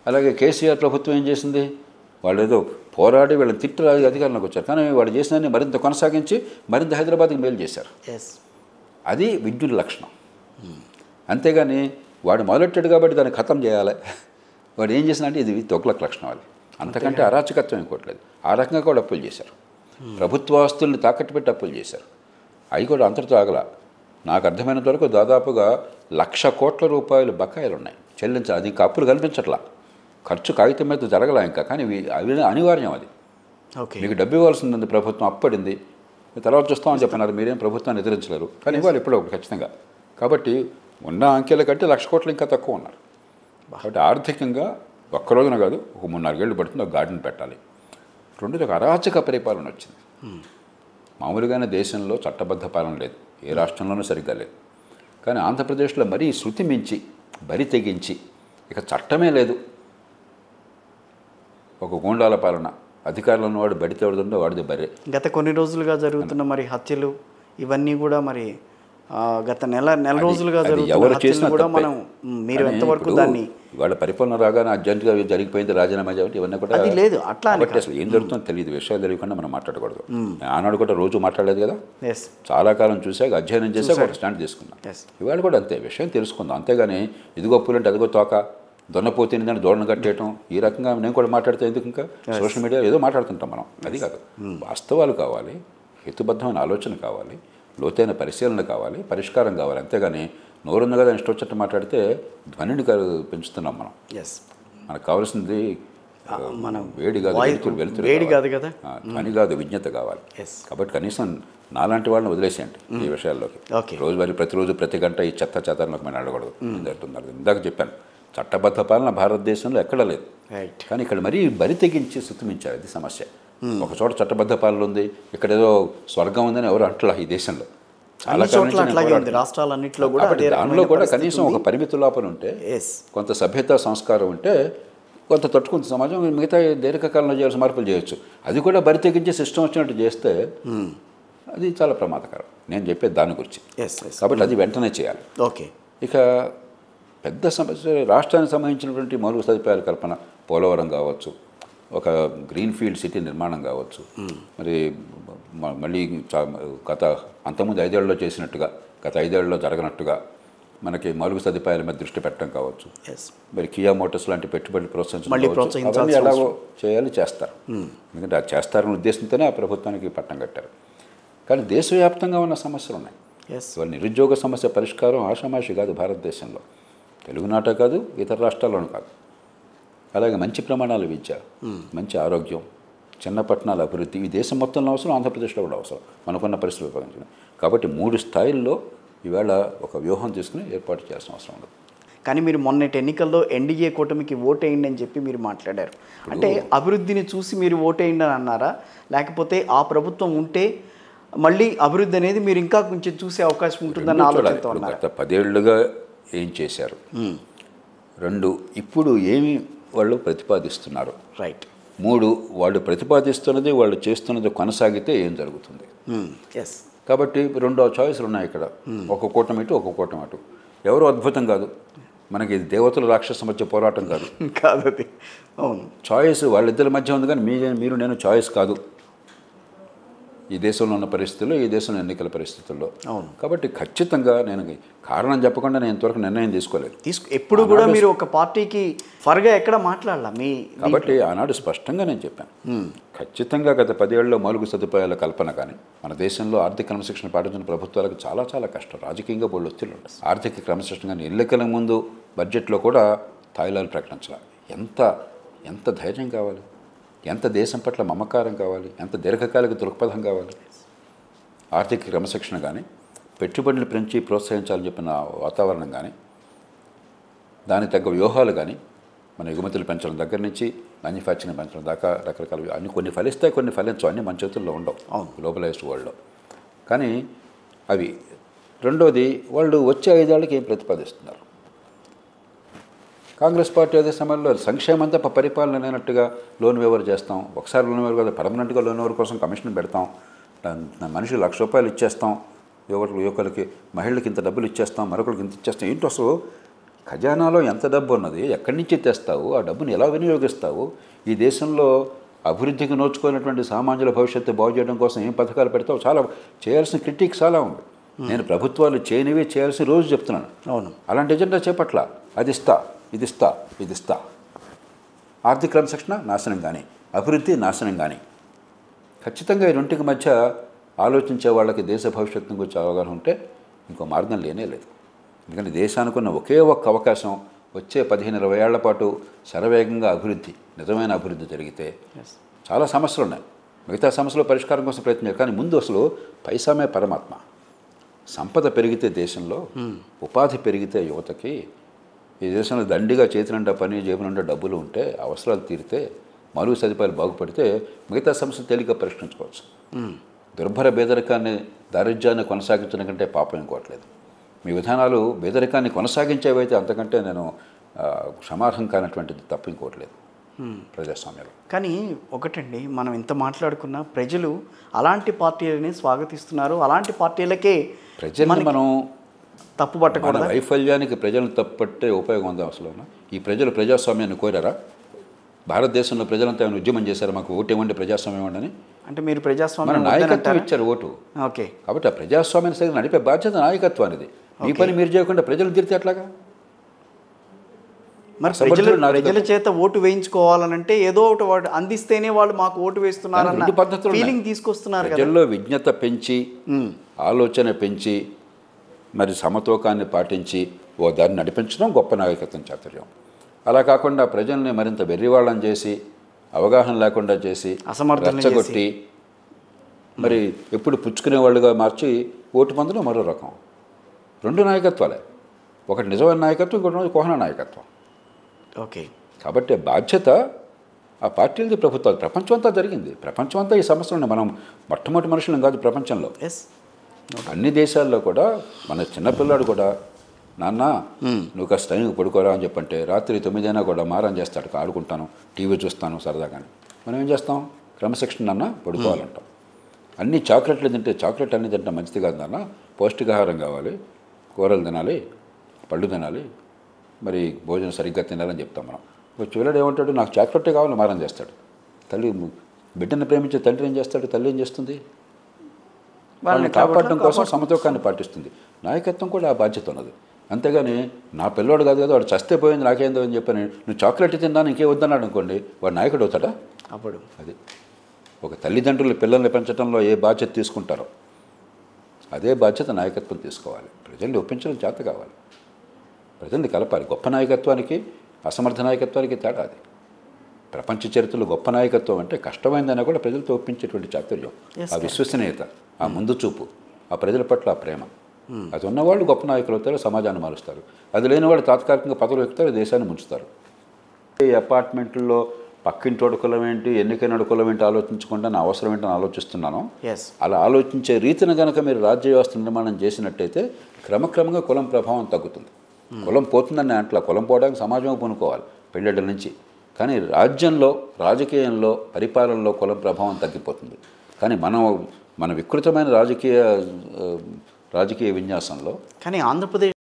అలాగే కేసీఆర్ ప్రభుత్వం ఏం చేసింది? వాళ్ళు ఏదో పోరాడి వీళ్ళని తిట్టి అధికారంలోకి వచ్చారు, కానీ వాళ్ళు చేసినన్ని మరింత కొనసాగించి మరింత హైదరాబాద్కి మేలు చేశారు. అది విద్యుత్ లక్షణం. అంతేగాని వాడు మొదలెట్టాడు కాబట్టి దాన్ని ఖతం చేయాలి. వాడు ఏం చేసినంటే ఇది తొగ్లక్ లక్షణం. అది అంతకంటే అరాచకత్వం ఇంకోట్లేదు. ఆ రకంగా కూడా అప్పులు చేశారు. ప్రభుత్వ ఆస్తుల్ని తాకట్టు పెట్టి అప్పులు చేశారు. అవి కూడా అంతటితో ఆగల. నాకు అర్థమైనంత వరకు దాదాపుగా 1,00,000 కోట్ల రూపాయలు బకాయిలు ఉన్నాయి చెల్లించాలి. అది ఇంకా అప్పులు కనిపించట్లా, ఖర్చు కాగితం మీద జరగలా ఇంకా, కానీ అవి అనివార్యం. అది మీకు డబ్బు ఇవ్వాల్సింది ప్రభుత్వం అప్పడింది, తర్వాత చూస్తామని చెప్పినారు. మీరేం ప్రభుత్వాన్ని ఎదిరించలేరు, కానీ ఇవ్వాలి ఎప్పుడో ఖచ్చితంగా. కాబట్టి ఉన్న అంకెల కంటే 1,00,000 కోట్లు ఇంకా తక్కువ ఉన్నారు. కాబట్టి ఆర్థికంగా ఒక్క రోజున కాదు, ఒక 3-4 ఏళ్ళు పడుతుంది ఒక గార్డెన్ పెట్టాలి. రెండోది ఒక అరాచక పరిపాలన వచ్చింది. మామూలుగానే దేశంలో చట్టబద్ధ పాలన లేదు, ఏ రాష్ట్రంలోనూ సరిగ్గా లేదు. కానీ ఆంధ్రప్రదేశ్లో మరీ శృతి మించి బరి తెగించి ఇక చట్టమే లేదు, ఒక గూండాల పాలన. అధికారంలో ఉన్నవాడు బడితే ఎవడుతుందో వాడిది బరే. గత కొన్ని రోజులుగా జరుగుతున్న మరి హత్యలు ఇవన్నీ కూడా మరి గత నెల రోజులుగా ఎవరు చేసినా కూడా మనం మీరు ఎంతవరకు దాన్ని వాళ్ళ పరిపాలన రాగానే అర్జెంటుగా జరిగిపోయింది రాజీనామా చేయండి ఇవన్నీ కూడా అది లేదు. అట్లా అసలు ఏం జరుగుతుందో తెలియదు, విషయాలు తెలియకుండా మనం మాట్లాడకూడదు. ఆనాడు కూడా రోజు మాట్లాడలేదు కదా, చాలా కాలం చూసాక అధ్యయనం చేసాక ఒక స్టాండ్ తీసుకున్నాం. ఇవాళ కూడా అంతే, విషయం తెలుసుకుందాం. అంతేగాని ఇదిగో పులంటే అదిగో తోక, దొన్నపోతుంది దాన్ని దోడను కట్టేయటం, ఈ రకంగా నేను కూడా మాట్లాడితే ఎందుకు? ఇంకా సోషల్ మీడియా ఏదో మాట్లాడుతుంటాం మనం, అది కాదు. వాస్తవాలు కావాలి, హేతుబద్ధమైన ఆలోచన కావాలి, లోతైన పరిశీలన కావాలి, పరిష్కారం కావాలి. అంతేగాని నోరుంది కదా ఇష్టం వచ్చినట్టు మాట్లాడితే ధ్వనిని పెంచుతున్నాం మనం. మనకు కావాల్సింది వేడి కాదు, వెలుతురు కాదు కదా, ధ్వని కాదు, విజ్ఞత కావాలి. కాబట్టి కనీసం నాలాంటి వాళ్ళని వదిలేసేయండి ఈ విషయాల్లోకి. ప్రతిరోజు ప్రతి గంట ఈ చెత్త చెత్తలోకి మనం అడగకూడదు. ఇందాక చెప్పాను, చట్టబద్ధ పాలన భారతదేశంలో ఎక్కడా లేదు, కానీ ఇక్కడ మరీ బరి తెగించి సుతిమించారు. ఇది సమస్య. ఒక చోట చట్టబద్ధ పాలన ఉంది, ఇక్కడ ఏదో స్వర్గం ఉందని ఎవరు అంటలా ఈ దేశంలో. చాలా రాష్ట్రాలన్నింటిలో కూడా దానిలో కూడా కనీసం ఒక పరిమితి లోపల ఉంటే, కొంత సభ్యత సంస్కారం ఉంటే కొంత తట్టుకుంది సమాజం. మిగతా దీర్ఘకాలంలో చేయాల్సిన మార్పులు చేయొచ్చు. అది కూడా బరి తెగించి సిస్టమ్ వచ్చినట్టు చేస్తే అది చాలా ప్రమాదకరం. నేను చెప్పేది దాని గురించి. కాబట్టి అది వెంటనే చేయాలి. ఇక పెద్ద సమస్య రాష్ట్రానికి సంబంధించినటువంటి మౌలిక సదుపాయాల కల్పన, పోలవరం కావచ్చు, ఒక గ్రీన్ ఫీల్డ్ సిటీ నిర్మాణం కావచ్చు, మరి మళ్ళీ గత అంతకుముందు 5 ఏళ్లలో చేసినట్టుగా గత 5 ఏళ్లలో జరగనట్టుగా మనకి మౌలిక సదుపాయాల మీద దృష్టి పెట్టడం కావచ్చు, మరి కియా మోటార్స్ లాంటి పెట్టుబడులు ప్రోత్సహించడం ఎలాగో చేయాలి, చేస్తారు. ఎందుకంటే అది చేస్తారనే ఉద్దేశంతోనే ఆ ప్రభుత్వానికి పట్టం కట్టారు. కానీ దేశవ్యాప్తంగా ఉన్న సమస్యలు ఉన్నాయి. ఇవాళ నిరుద్యోగ సమస్య పరిష్కారం ఆషామాషి కాదు భారతదేశంలో, తెలుగునాట కాదు, ఇతర రాష్ట్రాల్లోనూ కాదు. అలాగే మంచి ప్రమాణాల విద్య, మంచి ఆరోగ్యం, చిన్న పట్టణాల అభివృద్ధి ఈ దేశం మొత్తంలో అవసరం, ఆంధ్రప్రదేశ్లో కూడా అవసరం మనకున్న పరిస్థితులు ఉపయోగించడం. కాబట్టి 3 స్థాయిల్లో ఈవేళ ఒక వ్యూహం తీసుకుని ఏర్పాటు చేయాల్సిన అవసరం ఉంది. కానీ మీరు మొన్నటి ఎన్నికల్లో ఎన్డీఏ కూటమికి ఓటేయండి అని చెప్పి మీరు మాట్లాడారు. అంటే అభివృద్ధిని చూసి మీరు ఓటేయండి అని అన్నారా, లేకపోతే ఆ ప్రభుత్వం ఉంటే మళ్ళీ అభివృద్ధి అనేది మీరు ఇంకా కొంచెం చూసే అవకాశం ఉంటుందని ఆలోచనతో ఉన్నారు? గత 10 ఏళ్లుగా ఏం చేశారు, 2 ఇప్పుడు ఏమి వాళ్ళు ప్రతిపాదిస్తున్నారు, 3 వాళ్ళు ప్రతిపాదిస్తున్నది వాళ్ళు చేస్తున్నది కొనసాగితే ఏం జరుగుతుంది. కాబట్టి 2 చాయిస్లు ఉన్నాయి ఇక్కడ, ఒక కూటమి ఇటు, ఒక కూటమి అటు. ఎవరు అద్భుతం కాదు, మనకి దేవతల రాక్షస మధ్య పోరాటం కాదు. అది అవును, చాయిస్ వాళ్ళిద్దరి మధ్య ఉంది, కానీ మీరు నేను చాయిస్ కాదు ఈ దేశంలో ఉన్న పరిస్థితుల్లో, ఈ దేశంలో ఎన్నికల పరిస్థితుల్లో. అవును. కాబట్టి ఖచ్చితంగా నేను కారణం చెప్పకుండా నేను ఇంతవరకు నిర్ణయం తీసుకోలేదు. ఎప్పుడు కూడా మీరు ఒక పార్టీకి ఫర్గా ఎక్కడ మాట్లాడాల మీ. కాబట్టి ఆనాడు స్పష్టంగా నేను చెప్పాను, ఖచ్చితంగా గత 10 ఏళ్లలో మౌలిక సదుపాయాల కల్పన కానీ మన దేశంలో ఆర్థిక క్రమశిక్షణ పాటించిన ప్రభుత్వాలకు చాలా చాలా కష్టం, రాజకీయంగా బోళ్ళు ఒత్తిళ్ళు ఉంటాయి. ఆర్థిక క్రమశిక్షణ కానీ ఎన్నికల ముందు బడ్జెట్లో కూడా తాయిలాలు ప్రకటించాలి. ఎంత ధైర్యం కావాలి, ఎంత దేశం పట్ల మమకారం కావాలి, ఎంత దీర్ఘకాలిక దృక్పథం కావాలి. ఆర్థిక క్రమశిక్షణ కానీ, పెట్టుబడులు పెంచి ప్రోత్సహించాలని చెప్పిన వాతావరణం కానీ, దానికి తగ్గ వ్యూహాలు కానీ, మన ఎగుమతులు పెంచడం దగ్గర నుంచి మ్యానుఫ్యాక్చరింగ్ పెంచడం దాకా రకరకాల అన్ని కొన్ని ఫలిస్తాయి, కొన్ని ఫలించవు, అన్నీ మన చేతుల్లో ఉండవు గ్లోబలైజ్డ్ వరల్డ్లో. కానీ అవి రెండోది వాళ్ళు వచ్చే 5 ఏళ్ళకి ఏం ప్రతిపాదిస్తున్నారు. కాంగ్రెస్ పార్టీ అదే సమయంలో సంక్షేమంతా పరిపాలన లేనట్టుగా లోన్ వేవర్ చేస్తాం, ఒకసారి లోన్ వేవర్ కదా పర్మనెంట్గా లోన్ వేవర్ కోసం కమిషన్ పెడతాం, మనిషికి ₹1,00,000 ఇచ్చేస్తాం, యువకులకి మహిళలకి ఇంత డబ్బులు ఇచ్చేస్తాం, మరొకరికి ఇంత ఇచ్చేస్తాం. ఏంటో అసలు ఖజానాలో ఎంత డబ్బు ఉన్నది, ఎక్కడి నుంచి తెస్తావు, ఆ డబ్బుని ఎలా వినియోగిస్తావు, ఈ దేశంలో అభివృద్ధికి నోచుకున్నటువంటి సామాన్యుల భవిష్యత్తు బాగు చేయడం కోసం ఏం పథకాలు పెడతావు, చాలా చేయాల్సిన క్రిటిక్ చాలా ఉంది. నేను ప్రభుత్వాలు చేయనివి చేయాల్సిన రోజు చెప్తున్నాను. అవును, అలాంటి ఎజెండా చేపట్ల అది ఇస్తా, ఇది ఇస్తా, ఇది ఇస్తా. ఆర్థిక క్రమశిక్షణ నాశనం కానీ, అభివృద్ధి నాశనం కానీ. ఖచ్చితంగా ఈ రెండింటికి మధ్య ఆలోచించే వాళ్ళకి దేశ భవిష్యత్తు గురించి అవగాహన ఉంటే ఇంకో మార్గం లేనే లేదు. ఎందుకంటే దేశానికి ఉన్న ఒకే ఒక్క అవకాశం వచ్చే 15-20 ఏళ్ల పాటు శరవేగంగా అభివృద్ధి, నిజమైన అభివృద్ధి జరిగితే చాలా సమస్యలు ఉన్నాయి. మిగతా సమస్యల పరిష్కారం కోసం ప్రయత్నించారు. కానీ ముందు అసలు పైసామే పరమాత్మ. సంపద పెరిగితే దేశంలో, ఉపాధి పెరిగితే యువతకి, ఈ దేశంలో దండిగా చేతి నిండా పని, జేబు నిండా డబ్బులు ఉంటే, అవసరాలు తీరితే, మరుగు సదుపాయాలు బాగుపడితే మిగతా సమస్యలు తేలిక పరిష్కరించుకోవచ్చు. దుర్భర పేదరికాన్ని, దారిద్ర్యాన్ని కొనసాగించడం కంటే పాపం ఇంకోవట్లేదు. మీ విధానాలు పేదరికాన్ని కొనసాగించేవైతే అంతకంటే నేను క్షమార్హం కానటువంటిది తప్పు ఇంకోవట్లేదు ప్రజాస్వామ్యంలో. కానీ ఒకటండి, మనం ఇంత మాట్లాడుకున్న ప్రజలు అలాంటి పార్టీలని స్వాగతిస్తున్నారు. అలాంటి పార్టీలకే ప్రజల్ని మనం తప్పు పట్టకూడదు. వైఫల్యానికి ప్రజలను తప్పట్టే ఉపయోగం ఉందా అసలు? ఈ ప్రజలు ప్రజాస్వామ్యాన్ని కోరారా? భారతదేశంలో ప్రజలంతా ఏమైనా ఉద్యమం చేశారు మాకు ఓటు ఇవ్వండి, ప్రజాస్వామ్యం ఇవ్వండి? అంటే మీరు ప్రజాస్వామ్యం నాయకత్వం ఇచ్చారు ఓటు. ఓకే, కాబట్టి ఆ ప్రజాస్వామ్యాన్ని సరిగ్గా నడిపే బాధ్యత నాయకత్వానిది. మీ పని మీరు చేయకుండా ప్రజలు తీరితే ఎట్లాగా? మరి ప్రజల చేత ఓటు వేయించుకోవాలనంటే ఏదో ఒకటి వాడు అందిస్తేనే వాళ్ళు మాకు ఓటు వేస్తున్నారన్న ఫీలింగ్ తీసుకొస్తున్నారు. ప్రజల్లో విజ్ఞత పెంచి, ఆలోచన పెంచి, మరి సమతూకాన్ని పాటించి ఓ దాన్ని నడిపించడం గొప్ప నాయకత్వం చాతుర్యం. అలా కాకుండా ప్రజల్ని మరింత వెర్రివాళ్ళని చేసి, అవగాహన లేకుండా చేసి, రెచ్చగొట్టి, మరి ఎప్పుడు పుచ్చుకునే వాళ్ళుగా మార్చి ఓటు పొందడం మరో రకం. రెండు నాయకత్వాలే, ఒకటి నిజమైన నాయకత్వం, ఇంకొకటి కోహన నాయకత్వం. ఓకే, కాబట్టి బాధ్యత ఆ పార్టీలది, ప్రభుత్వాలు. ప్రపంచం అంతా జరిగింది. ప్రపంచం అంతా ఈ సమస్యలు. మనం మొట్టమొదటి మనుషులం కాదు ప్రపంచంలో. అన్ని దేశాల్లో కూడా మన చిన్నపిల్లాడు కూడా, నాన్న నువ్వు కాస్త టైంకి పడుకోరా అని చెప్పంటే రాత్రి 9 అయినా కూడా మారం చేస్తాడు. ఆడుకుంటాను, టీవీ చూస్తాను సరదాగాని. మనం ఏం చేస్తాం? క్రమశిక్షణ నాన్న పడుకోవాలంటాం. అన్ని చాక్లెట్లు తింటే, చాక్లెట్ అన్నీ తింటే మంచిది కాదు నాన్న, పౌష్టికాహారం కావాలి, కూరలు తినాలి, పళ్ళు తినాలి, మరి భోజనం సరిగ్గా తినాలని చెప్తాం మనం. చివరాడు ఏమంటాడు? నాకు చాక్లెట్టే కావాలని మారం చేస్తాడు. తల్లి బిడ్డను ప్రేమించే తండ్రి ఏం చేస్తాడు? తల్లి ఏం చేస్తుంది? వాళ్ళని కాపాడడం కోసం సమతూకాన్ని పాటిస్తుంది. నాయకత్వం కూడా ఆ బాధ్యత ఉన్నది. అంతేగాని నా పిల్లోడు కాదు కదా, వాడు చస్తే పోయింది నాకేందో అని చెప్పని నువ్వు చాక్లెట్ తిందాను ఇంకే వద్దన్నాడు అనుకోండి, వాడు నాయకుడు అవుతాడా? అప్పుడు అది ఒక తల్లిదండ్రులు పిల్లల్ని పెంచడంలో ఏ బాధ్యత తీసుకుంటారో అదే బాధ్యత నాయకత్వం తీసుకోవాలి. ప్రజల్ని ఒప్పించడం చేత కావాలి, ప్రజల్ని కలపాలి. గొప్ప నాయకత్వానికి అసమర్థ నాయకత్వానికి తేడా అది. ప్రపంచ చరిత్రలో గొప్ప నాయకత్వం అంటే కష్టమైందైనా కూడా ప్రజలతో ఒప్పించేటువంటి చాతుర్యం, ఆ విశ్వసనీయత, ఆ ముందు చూపు, ఆ ప్రజల పట్ల ఆ ప్రేమ, అది ఉన్నవాళ్ళు గొప్ప నాయకులు అవుతారు, సమాజాన్ని మారుస్తారు. అది లేని వాళ్ళు తాత్కాలికంగా పదవులు ఎక్కుతారు, దేశాన్ని ముంచుతారు. ఈ అపార్ట్మెంట్లో పక్కింటి కులం ఏంటి, ఎన్నికైన కులం ఏంటి ఆలోచించకుండా నా అవసరం ఏంటని ఆలోచిస్తున్నాను. అలా ఆలోచించే రీతిని కనుక మీరు రాజ్య వ్యవస్థ నిర్మాణం చేసినట్టయితే క్రమక్రమంగా కులం ప్రభావం తగ్గుతుంది. కులం పోతుందని అట్లా, కులం పోవడానికి సమాజం పూనుకోవాలి పెళ్ళిళ్ళ నుంచి. కానీ రాజ్యంలో, రాజకీయంలో, పరిపాలనలో కులం ప్రభావం తగ్గిపోతుంది. కానీ మన వికృతమైన రాజకీయ విన్యాసంలో కానీ ఆంధ్రప్రదేశ్